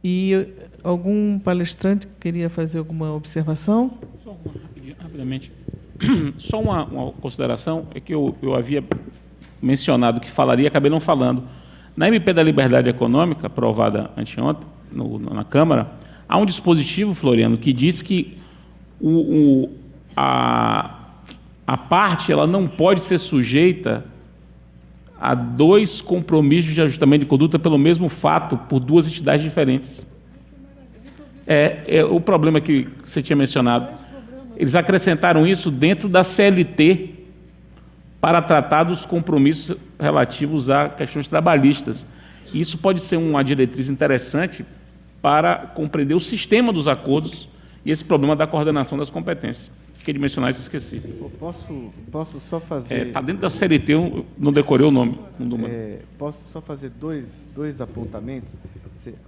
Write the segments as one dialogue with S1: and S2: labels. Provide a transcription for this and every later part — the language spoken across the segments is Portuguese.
S1: E algum palestrante queria fazer alguma observação?
S2: Só uma, rapidamente. Só uma consideração, é que eu havia mencionado que falaria, acabei não falando. Na MP da Liberdade Econômica, aprovada anteontem na Câmara, há um dispositivo, Floriano, que diz que a parte ela não pode ser sujeita a 2 compromissos de ajustamento de conduta pelo mesmo fato por 2 entidades diferentes. É o problema que você tinha mencionado. Eles acrescentaram isso dentro da CLT para tratar dos compromissos relativos a questões trabalhistas. E isso pode ser uma diretriz interessante para compreender o sistema dos acordos e esse problema da coordenação das competências. Fiquei de mencionar isso e esqueci.
S3: Posso só fazer...
S2: Está dentro da CLT, eu não decorei o nome.
S3: Posso só fazer dois apontamentos?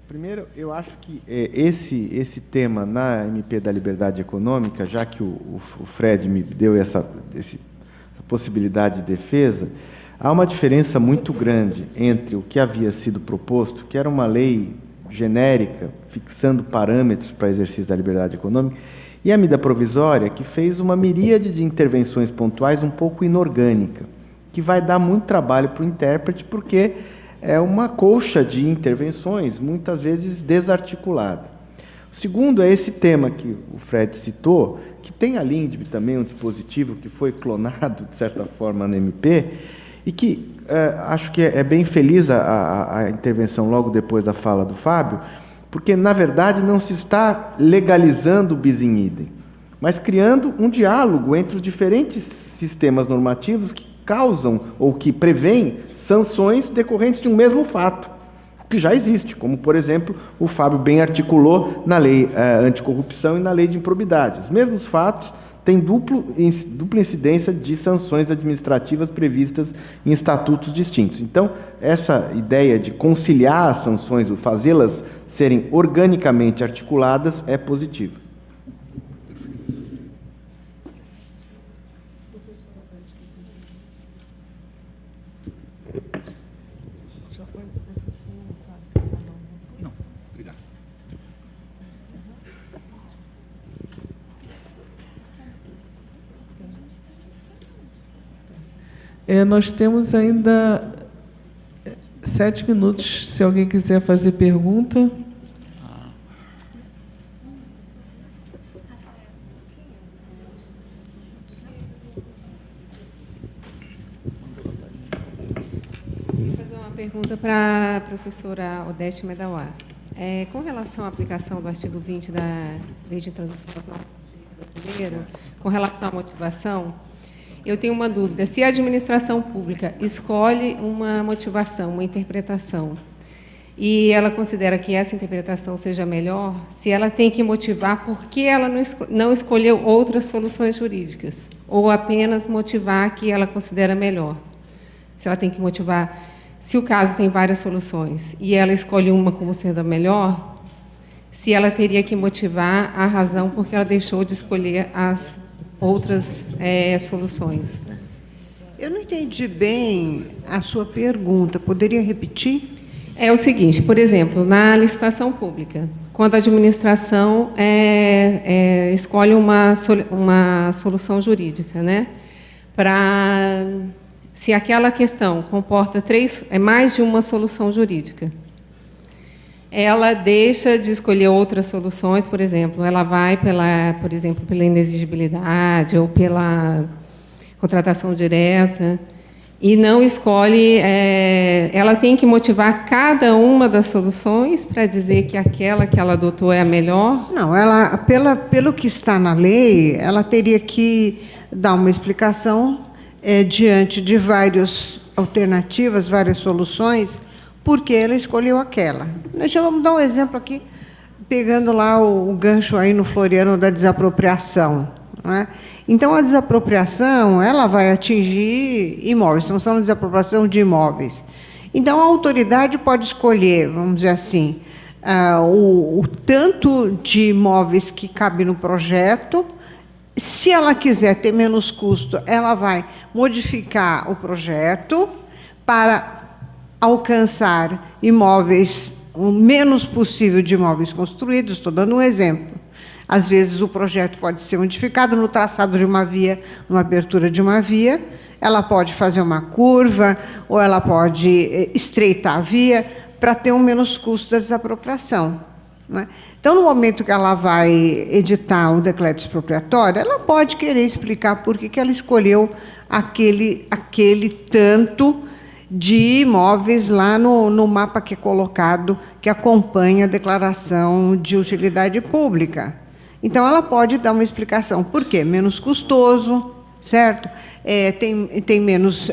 S3: Primeiro, eu acho que esse tema na MP da Liberdade Econômica, já que o Fred me deu essa possibilidade de defesa, há uma diferença muito grande entre o que havia sido proposto, que era uma lei genérica, fixando parâmetros para exercício da liberdade econômica, e a medida provisória, que fez uma miríade de intervenções pontuais um pouco inorgânica, que vai dar muito trabalho para o intérprete, porque é uma colcha de intervenções, muitas vezes desarticulada. O segundo é esse tema que o Fred citou, que tem a LINDB também, um dispositivo que foi clonado, de certa forma, na MP, e que acho que é bem feliz a intervenção logo depois da fala do Fábio, porque, na verdade, não se está legalizando o bis in idem, mas criando um diálogo entre os diferentes sistemas normativos que causam ou que prevêem sanções decorrentes de um mesmo fato, que já existe, como, por exemplo, o Fábio bem articulou na lei anticorrupção e na lei de improbidade. Os mesmos fatos têm dupla incidência de sanções administrativas previstas em estatutos distintos. Então, essa ideia de conciliar as sanções, ou fazê-las serem organicamente articuladas, é positiva.
S1: Nós temos ainda 7 minutos, se alguém quiser fazer pergunta.
S4: Vou fazer uma pergunta para a professora Odete Medawar. Com relação à aplicação do artigo 20 da Lei de Transição Nacional Brasileira, com relação à motivação, eu tenho uma dúvida. Se a administração pública escolhe uma motivação, uma interpretação, e ela considera que essa interpretação seja melhor, se ela tem que motivar por que ela não escolheu outras soluções jurídicas, ou apenas motivar que ela considera melhor. Se ela tem que motivar, se o caso tem várias soluções, e ela escolhe uma como sendo a melhor, se ela teria que motivar a razão por que ela deixou de escolher as outras soluções.
S5: Eu não entendi bem a sua pergunta. Poderia repetir?
S4: É o seguinte, por exemplo, na licitação pública, quando a administração escolhe uma solução jurídica, né, se aquela questão comporta mais de uma solução jurídica, ela deixa de escolher outras soluções, por exemplo, ela vai por exemplo, pela inexigibilidade ou pela contratação direta e não escolhe, ela tem que motivar cada uma das soluções para dizer que aquela que ela adotou é a melhor?
S5: Não, pelo que está na lei, ela teria que dar uma explicação diante de várias alternativas, várias soluções, porque ela escolheu aquela. Nós já vamos dar um exemplo aqui pegando lá o gancho aí no Floriano da desapropriação, né? Então, a desapropriação, ela vai atingir imóveis, estamos falando de desapropriação de imóveis. Então, a autoridade pode escolher, vamos dizer assim, o tanto de imóveis que cabe no projeto. Se ela quiser ter menos custo, ela vai modificar o projeto para alcançar imóveis, o menos possível de imóveis construídos. Estou dando um exemplo. Às vezes, o projeto pode ser modificado no traçado de uma via, numa abertura de uma via, ela pode fazer uma curva, ou ela pode estreitar a via para ter um menos custo da desapropriação, né? Então, no momento que ela vai editar o decreto expropriatório, ela pode querer explicar por que ela escolheu aquele tanto de imóveis lá no mapa que é colocado, que acompanha a declaração de utilidade pública. Então, ela pode dar uma explicação. Por quê? Menos custoso, certo? Tem menos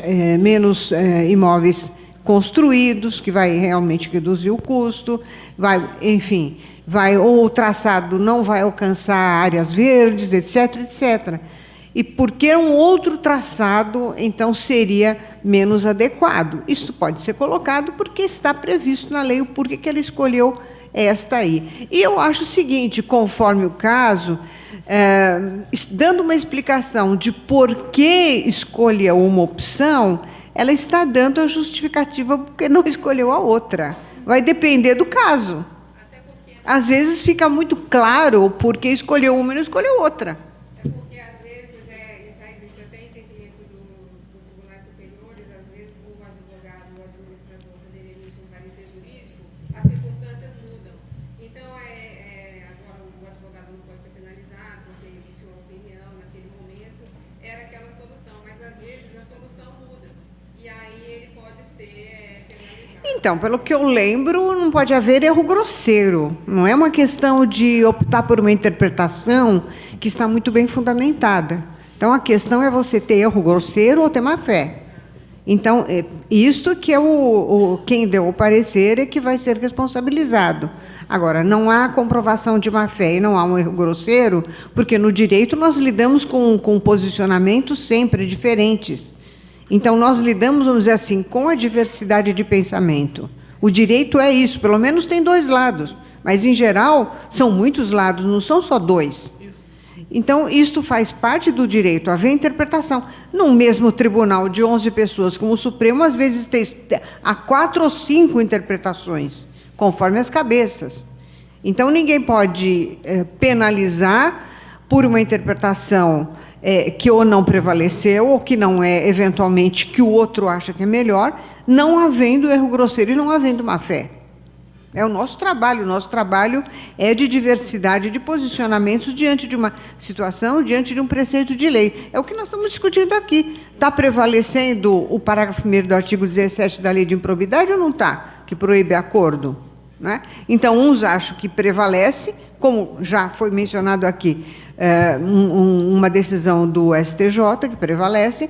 S5: imóveis construídos, que vai realmente reduzir o custo, enfim, ou o traçado não vai alcançar áreas verdes, etc., etc. E porque um outro traçado, então, seria menos adequado. Isso pode ser colocado porque está previsto na lei o porquê que ela escolheu esta aí. E eu acho o seguinte, conforme o caso, dando uma explicação de por que escolheu uma opção, ela está dando a justificativa porque não escolheu a outra. Vai depender do caso. Às vezes fica muito claro por que escolheu uma e não escolheu outra.
S4: É porque, às vezes, já existe até entendimento dos tribunais superiores, às vezes o advogado, o administrador, quando ele emite um parecer jurídico, as circunstâncias mudam. Então, agora o advogado não pode ser penalizado, porque emitiu uma opinião naquele momento, era aquela solução, mas às vezes a solução muda. E aí ele pode ser penalizado.
S5: Então, pelo que eu lembro, não pode haver erro grosseiro. Não é uma questão de optar por uma interpretação que está muito bem fundamentada. Então, a questão é você ter erro grosseiro ou ter má-fé. Então, isto que é quem deu o parecer é que vai ser responsabilizado. Agora, não há comprovação de má-fé e não há um erro grosseiro, porque no direito nós lidamos com posicionamentos sempre diferentes. Então, nós lidamos, vamos dizer assim, com a diversidade de pensamento. O direito é isso, pelo menos tem dois lados, mas, em geral, são muitos lados, não são só dois. Então, isto faz parte do direito, haver interpretação. Num mesmo tribunal de 11 pessoas, como o Supremo, às vezes há 4 ou 5 interpretações, conforme as cabeças. Então, ninguém pode penalizar por uma interpretação que ou não prevaleceu, ou que não é, eventualmente, que o outro acha que é melhor, não havendo erro grosseiro e não havendo má-fé. É o nosso trabalho é de diversidade de posicionamentos diante de uma situação, diante de um preceito de lei. É o que nós estamos discutindo aqui. Está prevalecendo o parágrafo 1º do artigo 17 da Lei de Improbidade ou não está? Que proíbe acordo, né? Então, uns acham que prevalece, como já foi mencionado aqui, uma decisão do STJ que prevalece,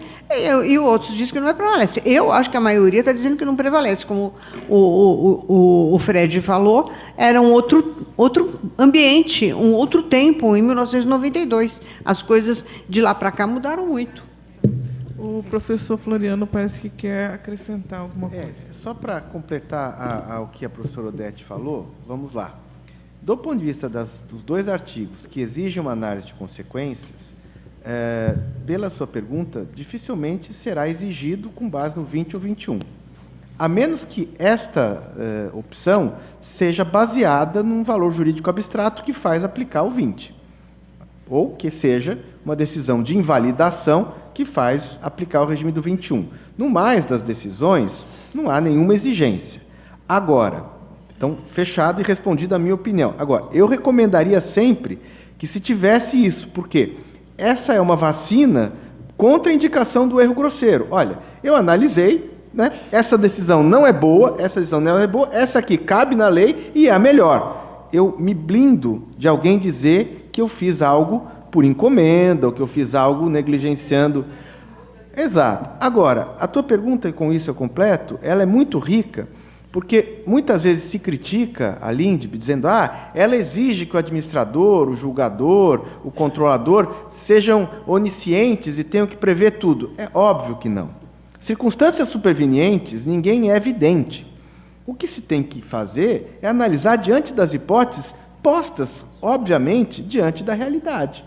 S5: e outros dizem que não prevalece. Eu acho que a maioria está dizendo que não prevalece, como o Fred falou, era um outro ambiente, um outro tempo, em 1992. As coisas de lá para cá mudaram muito.
S1: O professor Floriano parece que quer acrescentar alguma coisa.
S3: Só para completar o que a professora Odete falou, vamos lá. Do ponto de vista dos dois artigos que exigem uma análise de consequências, pela sua pergunta, dificilmente será exigido com base no 20 ou 21, a menos que esta opção seja baseada num valor jurídico abstrato que faz aplicar o 20, ou que seja uma decisão de invalidação que faz aplicar o regime do 21. No mais das decisões, não há nenhuma exigência. Agora, então, fechado e respondido a minha opinião. Agora, eu recomendaria sempre que se tivesse isso, porque essa é uma vacina contra a indicação do erro grosseiro. Olha, eu analisei, né? Essa decisão não é boa, essa aqui cabe na lei e é a melhor. Eu me blindo de alguém dizer que eu fiz algo por encomenda, ou que eu fiz algo negligenciando. Exato. Agora, a tua pergunta, e com isso eu completo, ela é muito rica, Porque muitas vezes se critica a LINDB dizendo ela exige que o administrador, o julgador, o controlador sejam oniscientes e tenham que prever tudo. É óbvio que não. Circunstâncias supervenientes, ninguém é evidente. O que se tem que fazer é analisar diante das hipóteses postas, obviamente, diante da realidade.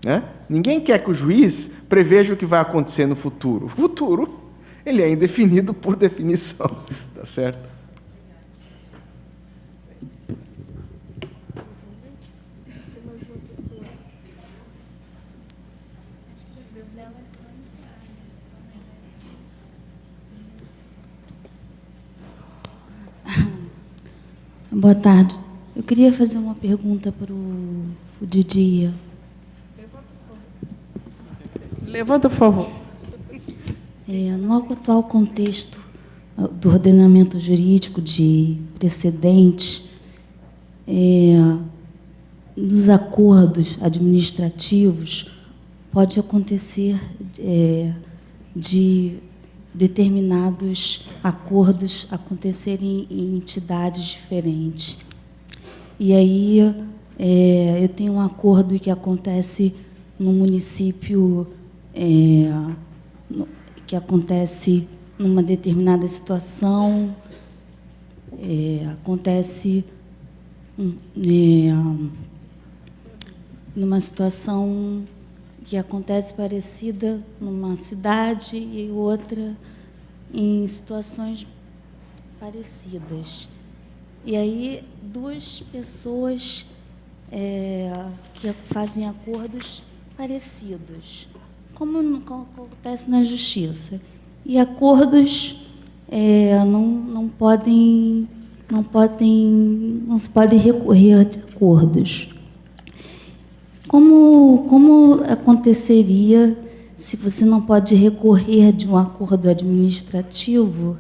S3: Né? Ninguém quer que o juiz preveja o que vai acontecer no futuro. O futuro, ele é indefinido por definição. Tá certo?
S6: Boa tarde. Eu queria fazer uma pergunta para o Didier.
S1: Levanta, por favor.
S6: No atual contexto do ordenamento jurídico de precedentes, nos acordos administrativos, pode acontecer de determinados acordos acontecerem em entidades diferentes. E aí eu tenho um acordo que acontece no município, que acontece numa determinada situação, acontece numa situação que acontece parecida numa cidade e outra em situações parecidas. E aí, duas pessoas que fazem acordos parecidos, como acontece na justiça. E acordos não se podem recorrer a acordos. Como aconteceria se você não pode recorrer de um acordo administrativo?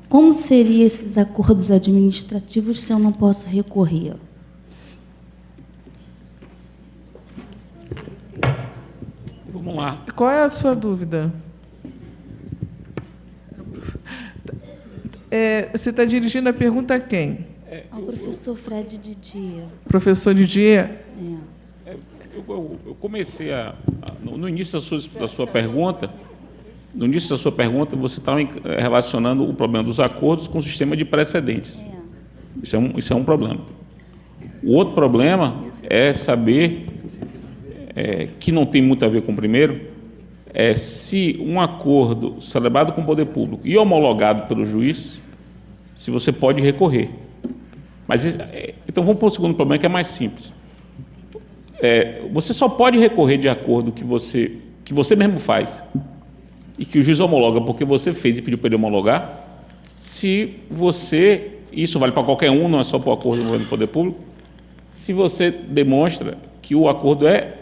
S6: Como seriam esses acordos administrativos se eu não posso recorrer?
S2: Vamos lá.
S1: Qual é a sua dúvida? Você está dirigindo a pergunta a quem?
S6: Ao professor Fred Didier.
S1: Professor Didier?
S2: Eu comecei no início da sua pergunta, você estava relacionando o problema dos acordos com o sistema de precedentes. Isso é um problema. O outro problema é saber, que não tem muito a ver com o primeiro, se um acordo celebrado com o poder público e homologado pelo juiz, se você pode recorrer. Mas então vamos para o segundo problema, que é mais simples. Você só pode recorrer de acordo que você mesmo faz e que o juiz homologa porque você fez e pediu para ele homologar, se você, isso vale para qualquer um, não é só para o acordo do governo do poder público, se você demonstra que o acordo é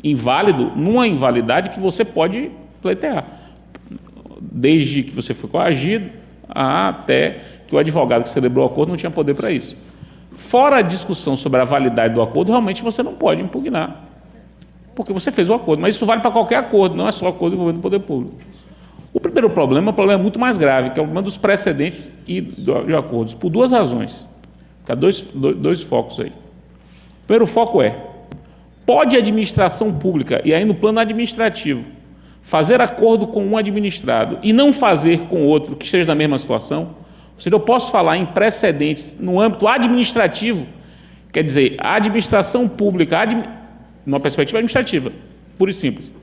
S2: inválido, numa invalidade que você pode pleitear, desde que você foi coagido até que o advogado que celebrou o acordo não tinha poder para isso. Fora a discussão sobre a validade do acordo, realmente você não pode impugnar, porque você fez o acordo, mas isso vale para qualquer acordo, não é só acordo envolvendo o poder público. O primeiro problema é um problema muito mais grave, que é o problema dos precedentes e de acordos, por duas razões. Há dois focos aí. O primeiro foco pode a administração pública, e aí no plano administrativo, fazer acordo com um administrado e não fazer com outro que esteja na mesma situação? Ou seja, eu posso falar em precedentes no âmbito administrativo, quer dizer, a administração pública, numa perspectiva administrativa, pura e simples,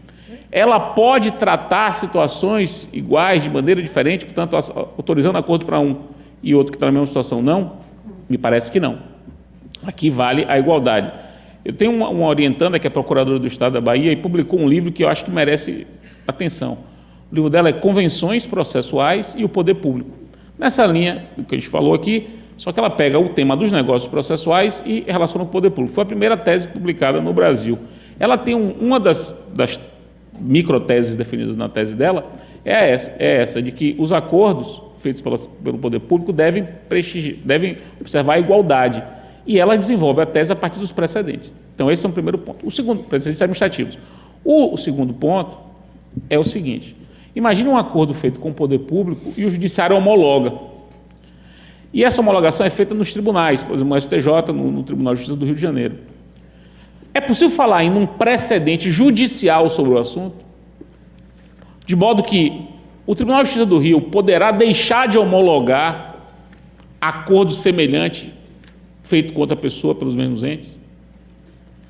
S2: ela pode tratar situações iguais, de maneira diferente, portanto, autorizando acordo para um e outro que está na mesma situação? Não? Me parece que não. Aqui vale a igualdade. Eu tenho uma orientanda que é procuradora do Estado da Bahia e publicou um livro que eu acho que merece atenção. O livro dela é Convenções Processuais e o Poder Público. Nessa linha do que a gente falou aqui, só que ela pega o tema dos negócios processuais e relaciona com o poder público. Foi a primeira tese publicada no Brasil. Ela tem uma das microteses definidas na tese dela, é essa, de que os acordos feitos pelo poder público devem observar a igualdade. E ela desenvolve a tese a partir dos precedentes. Então, esse é o primeiro ponto. O segundo, precedentes administrativos. O segundo ponto é o seguinte: imagine um acordo feito com o poder público e o judiciário homologa. E essa homologação é feita nos tribunais, por exemplo, no STJ, no Tribunal de Justiça do Rio de Janeiro. É possível falar em um precedente judicial sobre o assunto? De modo que o Tribunal de Justiça do Rio poderá deixar de homologar acordo semelhante feito com outra pessoa pelos mesmos entes?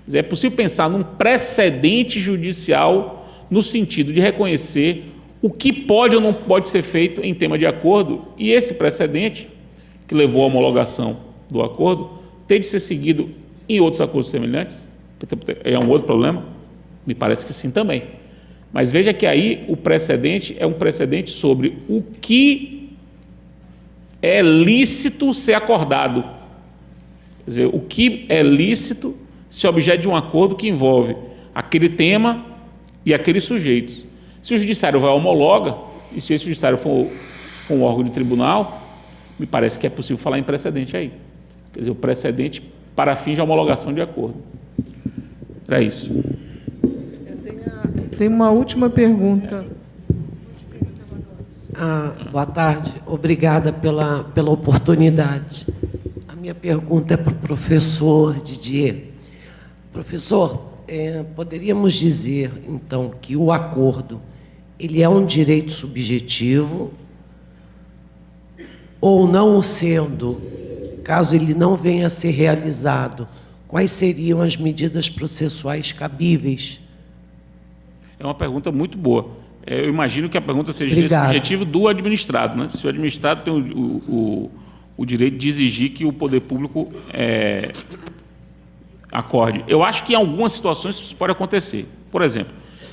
S2: Quer dizer, é possível pensar num precedente judicial no sentido de reconhecer o que pode ou não pode ser feito em tema de acordo, e esse precedente, que levou à homologação do acordo, tem de ser seguido em outros acordos semelhantes? É um outro problema? Me parece que sim também. Mas veja que aí o precedente é um precedente sobre o que é lícito ser acordado. Quer dizer, o que é lícito se objeto de um acordo que envolve aquele tema e aqueles sujeitos. Se o judiciário vai homologa, e se esse judiciário for um órgão de tribunal, me parece que é possível falar em precedente aí. Quer dizer, o precedente para fins de homologação de acordo. Era isso.
S1: Tem uma última pergunta.
S7: Boa tarde, obrigada pela oportunidade. A minha pergunta é para o professor Didier. Professor, poderíamos dizer, então, que o acordo ele é um direito subjetivo, ou não o sendo, caso ele não venha a ser realizado, quais seriam as medidas processuais cabíveis?
S2: É uma pergunta muito boa. Eu imagino que a pergunta seja
S7: Obrigado.
S2: desse objetivo do administrado, né? Se o administrado tem o direito de exigir que o poder público acorde. Eu acho que em algumas situações isso pode acontecer. Por exemplo,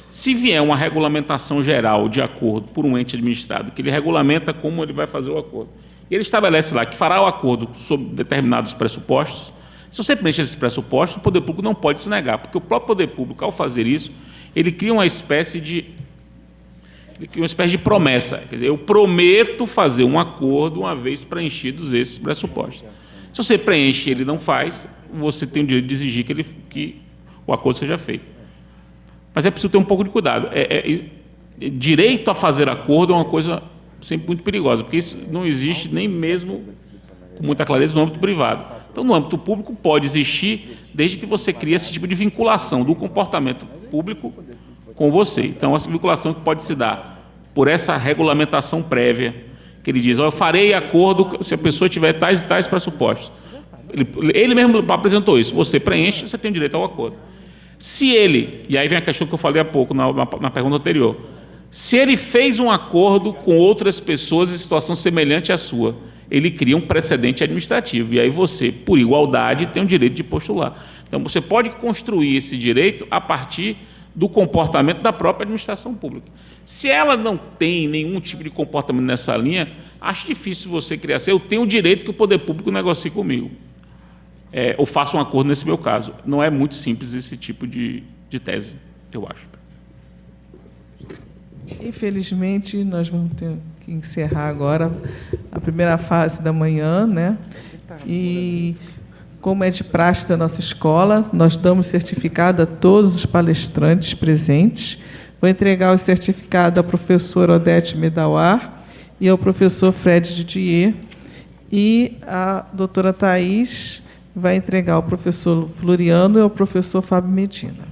S2: se vier uma regulamentação geral de acordo por um ente administrado, que ele regulamenta como ele vai fazer o acordo, e ele estabelece lá que fará o acordo sob determinados pressupostos, se você preenche esses pressupostos, o poder público não pode se negar, porque o próprio poder público, ao fazer isso, ele cria uma espécie de promessa. Quer dizer, eu prometo fazer um acordo uma vez preenchidos esses pressupostos. Se você preenche e ele não faz, você tem o direito de exigir que o acordo seja feito. Mas é preciso ter um pouco de cuidado. Direito a fazer acordo é uma coisa sempre muito perigosa, porque isso não existe nem mesmo com muita clareza no âmbito privado. Então, no âmbito público pode existir, desde que você crie esse tipo de vinculação do comportamento público com você. Então, essa vinculação que pode se dar por essa regulamentação prévia, que ele diz: eu farei acordo se a pessoa tiver tais e tais pressupostos. Ele mesmo apresentou isso. Você preenche, você tem o direito ao acordo. Se ele, e aí vem a questão que eu falei há pouco na pergunta anterior, se ele fez um acordo com outras pessoas em situação semelhante à sua, ele cria um precedente administrativo, e aí você, por igualdade, tem o direito de postular. Então, você pode construir esse direito a partir do comportamento da própria administração pública. Se ela não tem nenhum tipo de comportamento nessa linha, acho difícil você criar assim: eu tenho o direito que o poder público negocie comigo, ou faça um acordo nesse meu caso. Não é muito simples esse tipo de tese, eu acho.
S1: Infelizmente, nós vamos ter que encerrar agora a primeira fase da manhã, né? E, como é de praxe da nossa escola, nós damos certificado a todos os palestrantes presentes. Vou entregar o certificado à professora Odete Medawar e ao professor Fred Didier. E a doutora Thais vai entregar ao professor Floriano e ao professor Fábio Medina.